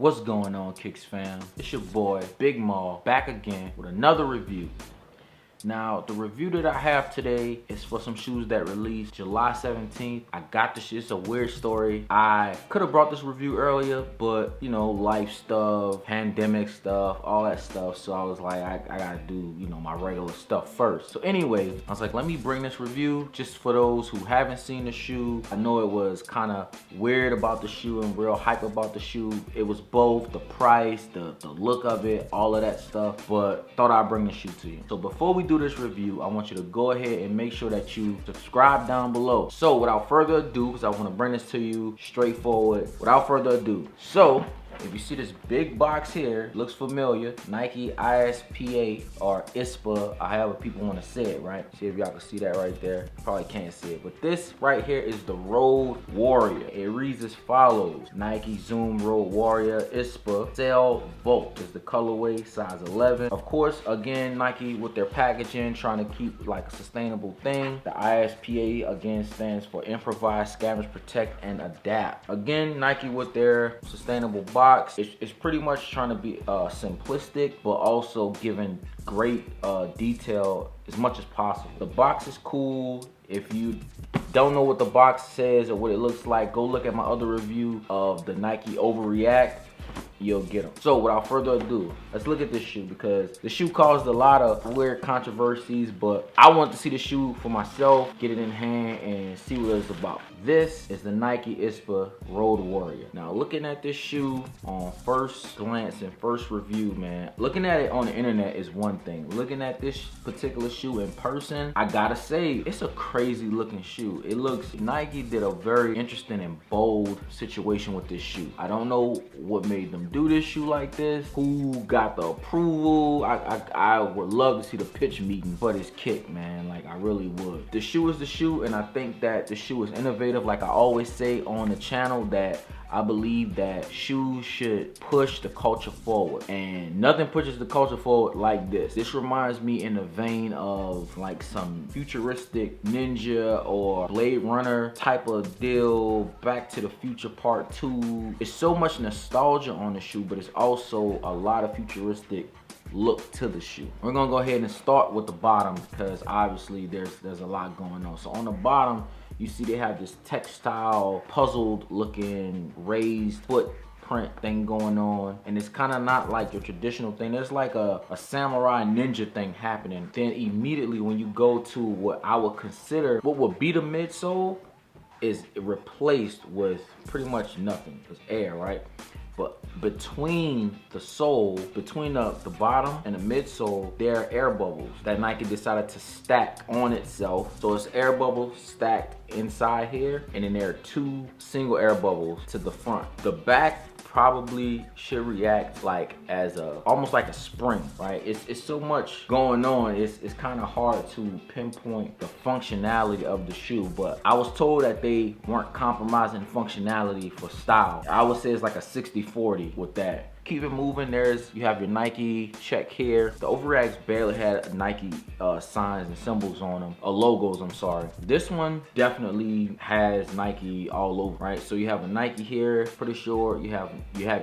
What's going on, Kicks fam? It's your boy, Big Maul, back again with another review. Now, the review that I have today is for some shoes that released July 17th. I got this shit. It's a weird story. I could have brought this review earlier, but you know, life stuff, pandemic stuff, all that stuff. So I was like, I gotta do, you know, my regular stuff first. So anyway, I was like, let me bring this review just for those who haven't seen the shoe. I know it was kind of weird about the shoe and real hype about the shoe. It was both the price, the look of it, all of that stuff, but thought I'd bring the shoe to you. So before we do this review, I want you to go ahead and make sure that you subscribe down below. So without further ado, because I want to bring this to you straightforward, without further ado. So if you see this big box here, looks familiar, Nike I.S.P.A. or ISPA, however people want to say it, right? See if y'all can see that right there. Probably can't see it, but this right here is the Road Warrior. It reads as follows: Nike Zoom Road Warrior ISPA Cell Volt is the colorway, size 11. Of course, again, Nike with their packaging, trying to keep like a sustainable thing. The I.S.P.A. again stands for Improvise, Scavenge, Protect, and Adapt. Again, Nike with their sustainable box. It's pretty much trying to be simplistic, but also giving great detail as much as possible. The box is cool. If you don't know what the box says or what it looks like, go look at my other review of the Nike Overreact. You'll get them. So without further ado, let's look at this shoe, because the shoe caused a lot of weird controversies, but I want to see the shoe for myself, get it in hand, and see what it's about. This is the Nike I.S.P.A. Road Warrior. Now, looking at this shoe on first glance and first review, man, looking at it on the internet is one thing. Looking at this particular shoe in person, I gotta say, it's a crazy looking shoe. It looks, Nike did a very interesting and bold situation with this shoe. I don't know what made them do this shoe like this, who got the approval. I would love to see the pitch meeting for this kick, man. Like, I really would. The shoe is the shoe, and I think that the shoe is innovative. Like I always say on the channel, that I believe that shoes should push the culture forward, and nothing pushes the culture forward like this. This reminds me in the vein of like some futuristic ninja or Blade Runner type of deal, Back to the Future Part 2. It's so much nostalgia on the shoe, but it's also a lot of futuristic look to the shoe. We're gonna go ahead and start with the bottom, because obviously there's a lot going on. So on the bottom, you see they have this textile, puzzled looking raised footprint thing going on, and it's kind of not like your traditional thing. There's like a samurai ninja thing happening. Then immediately when you go to what I would consider what would be the midsole, is replaced with pretty much nothing. It's air, right? But between the sole, between the bottom and the midsole, there are air bubbles that Nike decided to stack on itself. So it's air bubbles stacked inside here, and then there are two single air bubbles to the front. The back probably should react like as almost like a spring, right? It's so much going on. It's kind of hard to pinpoint the functionality of the shoe, but I was told that they weren't compromising functionality for style. I would say it's like a 60-40 with that. Keep it moving. You have your Nike check here. The Overreacts barely had Nike signs and symbols on them, logos, I'm sorry. This one definitely has Nike all over, right? So you have a Nike here, pretty sure you have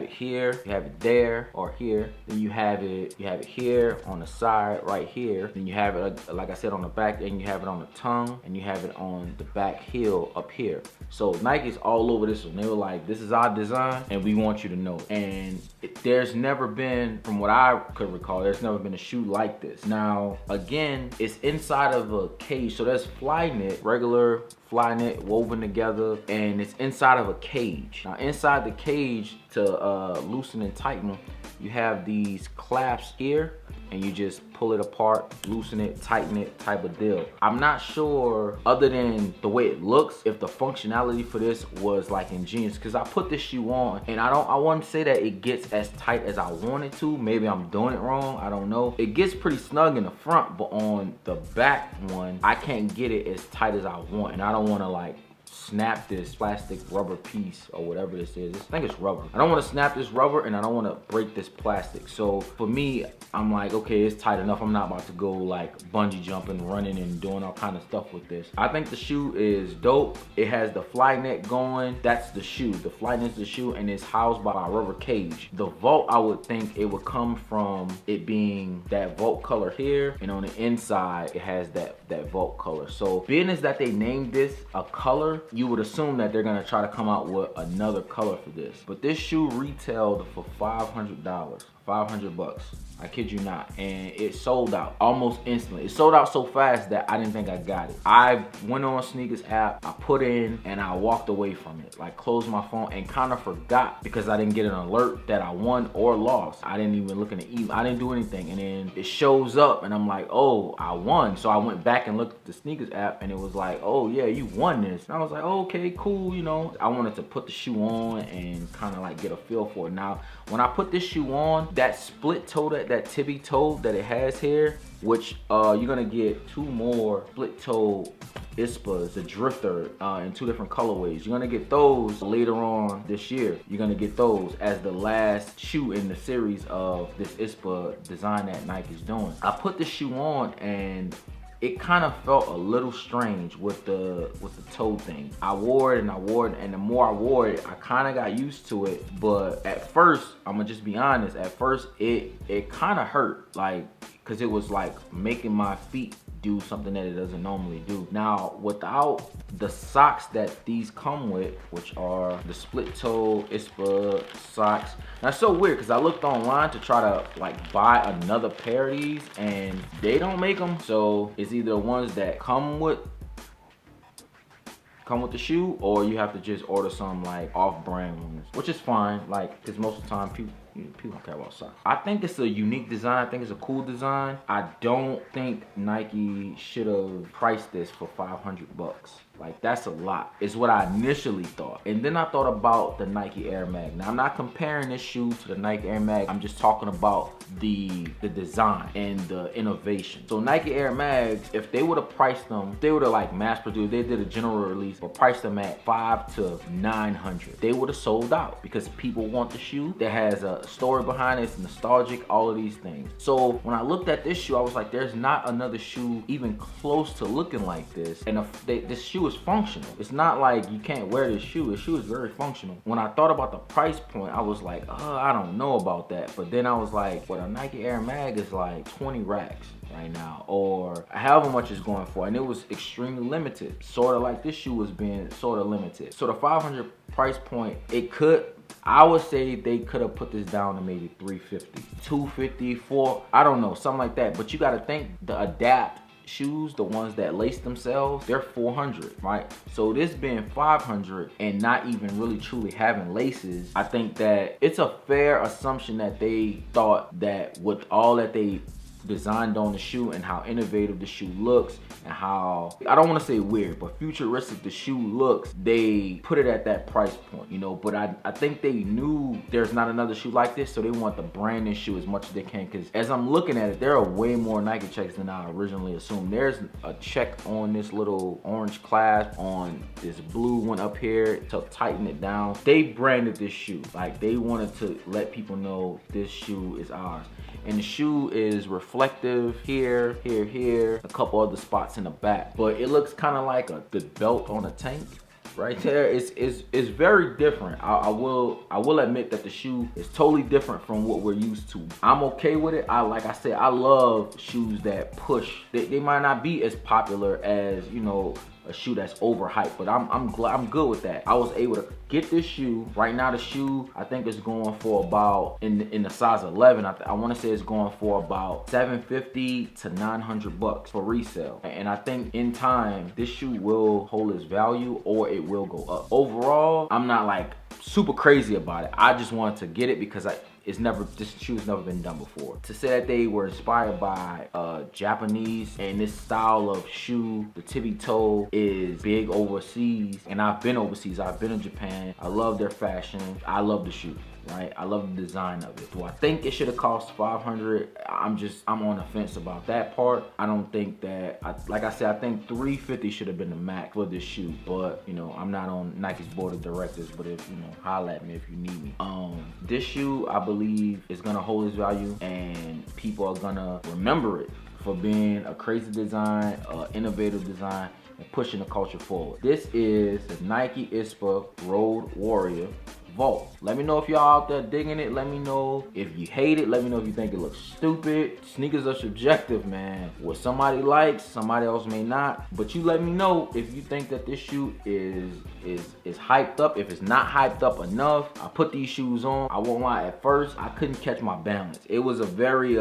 it here, you have it there or here, then you have it here on the side right here, then you have it like I said on the back, and you have it on the tongue, and you have it on the back heel up here. So Nike's all over this one. They were like, this is our design and we want you to know it. And there's never been, from what I could recall, there's never been a shoe like this. Now, again, it's inside of a cage. So there's fly knit, regular fly knit woven together, and it's inside of a cage. Now, inside the cage, to loosen and tighten, you have these clasps here, and you just pull it apart, loosen it, tighten it, type of deal. I'm not sure, other than the way it looks, if the functionality for this was like ingenious, because I put this shoe on and I wouldn't say that it gets as tight as I want it to. Maybe I'm doing it wrong, I don't know. It gets pretty snug in the front, but on the back one, I can't get it as tight as I want, and I don't want to like snap this plastic rubber piece or whatever this is. I think it's rubber. I don't want to snap this rubber and I don't want to break this plastic. So for me, I'm like, okay, it's tight enough. I'm not about to go like bungee jumping, running and doing all kind of stuff with this. I think the shoe is dope. It has the fly neck going. That's the shoe. The fly neck is the shoe and it's housed by a rubber cage. The Volt, I would think it would come from it being that Volt color here, and on the inside it has that Volt color. So being as that they named this a color, you would assume that they're gonna try to come out with another color for this. But this shoe retailed for $500. 500 bucks. I kid you not. And it sold out almost instantly. It sold out so fast that I didn't think I got it. I went on Sneakers app, I put in, and I walked away from it. Like closed my phone and kind of forgot because I didn't get an alert that I won or lost. I didn't even look in the email. I didn't do anything. And then it shows up and I'm like, oh, I won. So I went back and looked at the Sneakers app and it was like, oh yeah, you won this. And I was like, oh, okay, cool, you know. I wanted to put the shoe on and kind of like get a feel for it. Now, when I put this shoe on, that split toe, that tippy toe that it has here, which you're gonna get 2 more split toe Ispas, the drifter, in 2 different colorways. You're gonna get those later on this year. You're gonna get those as the last shoe in the series of this Ispa design that Nike's doing. I put this shoe on and it kind of felt a little strange with the toe thing. I wore it and I wore it, and the more I wore it, I kind of got used to it. But at first, I'm gonna just be honest, at first it kind of hurt, like, cause it was like making my feet do something that it doesn't normally do. Now, without the socks that these come with, which are the split toe Ispa socks. Now, it's so weird because I looked online to try to like buy another pair of these and they don't make them. So it's either ones that come with the shoe, or you have to just order some like off-brand ones, which is fine, like, because most of the time people don't care about socks. I think it's a unique design. I think it's a cool design. I don't think Nike should have priced this for 500 bucks. Like, that's a lot, is what I initially thought. And then I thought about the Nike Air Mag. Now, I'm not comparing this shoe to the Nike Air Mag. I'm just talking about the design and the innovation. So Nike Air Mags, if they would have priced them, they would have like mass produced, they did a general release, but priced them at $500 to $900. They would have sold out because people want the shoe that has a story behind it, it's nostalgic, all of these things. So when I looked at this shoe, I was like, there's not another shoe even close to looking like this. And this shoe is functional. It's not like you can't wear this shoe. This shoe is very functional. When I thought about the price point, I was like, I don't know about that. But then I was like, well, a Nike Air Mag is like 20 racks right now, or however much it's going for, and it was extremely limited, sort of like this shoe was being sort of limited. So the 500 price point, I would say they could have put this down to maybe 350, 250, 4, I don't know, something like that. But you got to think the Adapt shoes, the ones that lace themselves, they're 400, right? So this being 500 and not even really truly having laces, I think that it's a fair assumption that they thought that with all that they designed on the shoe and how innovative the shoe looks and how, I don't want to say weird, but futuristic the shoe looks, they put it at that price point, you know. But I think they knew there's not another shoe like this, so they want to brand this shoe as much as they can, because as I'm looking at it, there are way more Nike checks than I originally assumed. There's a check on this little orange clasp, on this blue one up here to tighten it down. They branded this shoe, like they wanted to let people know this shoe is ours. And the shoe is reflective here, here, here, a couple other spots in the back. But it looks kind of like the belt on a tank right there. It's very different. I will admit that the shoe is totally different from what we're used to. I'm okay with it. Like I said, I love shoes that push. They might not be as popular as, you know, a shoe that's overhyped, but I'm good with that. I was able to get this shoe. Right now, the shoe I think is going for about, in the size 11, I want to say it's going for about $750 to $900 for resale. And I think in time this shoe will hold its value, or it will go up. Overall, I'm not like super crazy about it. I just wanted to get it because this shoe's never been done before. To say that they were inspired by Japanese, and this style of shoe, the tippy toe, is big overseas, and I've been overseas, I've been in Japan. I love their fashion. I love the shoe. right? I love the design of it. Do I think it should have cost $500? I'm on the fence about that part. I don't think that, like I said, I think $350 should have been the max for this shoe. But you know, I'm not on Nike's board of directors. But if you know, holla at me if you need me. This shoe, I believe, is gonna hold its value, and people are gonna remember it for being a crazy design, innovative design, and pushing the culture forward. This is the Nike I.S.P.A Road Warrior Vault. Let me know if y'all out there digging it. Let me know if you hate it. Let me know if you think it looks stupid. Sneakers are subjective, man. What somebody likes, somebody else may not. But you let me know if you think that this shoe is hyped up. If it's not hyped up enough. I put these shoes on. I won't lie, at first I couldn't catch my balance. It was a very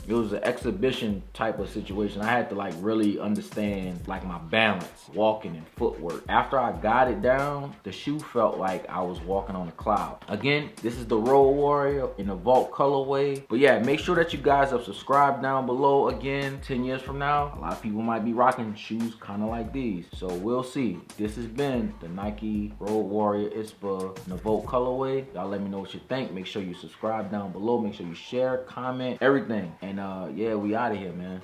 it was an exhibition type of situation. I had to like really understand like my balance, walking and footwork. After I got it down, the shoe felt like I was walking on a cloud. Again, this is the Road Warrior in the Vault colorway. But yeah, make sure that you guys have subscribed down below. Again, 10 years from now, a lot of people might be rocking shoes kind of like these. So we'll see. This has been the Nike Road Warrior I.S.P.A in the Vault colorway. Y'all let me know what you think. Make sure you subscribe down below. Make sure you share, comment, everything. And yeah, we out of here, man.